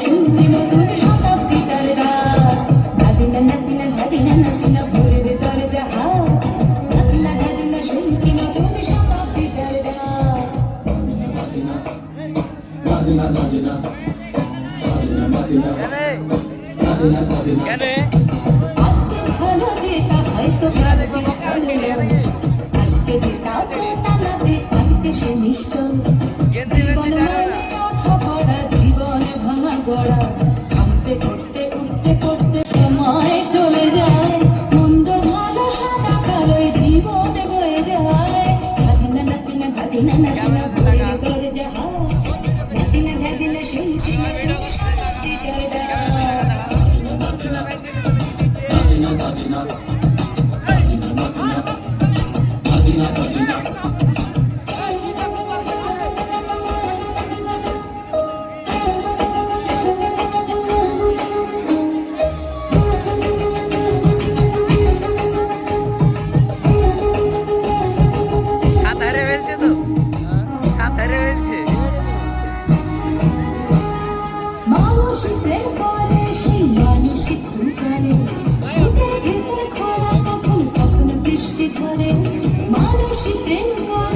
শুনছি নতুন শতাব্দীটার ডাক। ধাদিনা নাদিনা ধাদিনা নাদিনা ভোরের দরজা ধাদিনা ধাদিনা শুনছি নতুন শতাব্দীটার ডাক। নাদিনা নাদিনা নাদিনা নাদিনা নাদিনা নাদিনা আজকে ভালো যেটা হয়তো কালকে ভালো নয়। আজকে যেটা টানাতে কালকে সে নিশ্চয়। জীবন মানে ওঠা পড়া, জীবন ভাঙা গড়া, থামতে করতে উঠতে পড়তে সময় চলে যায়। মন্দ ভালো সাদা কালোয় জীবন বয়ে যায়। ধাদিনা নাদিনা ধাদিনা নাদিনা ভোরের দরজা ধাদিনা ধাদিনা শুনছি নতুন শতাব্দীটার ডাক। নাদিনা নাদিনা নাদিনা নাদিনা নাদিনা মানুষই প্রেম করে, সেই মানুষই খুন করে। বুকের ভেতর খরা কখন কখন বৃষ্টি ঝরে। মানুষই প্রেম করে,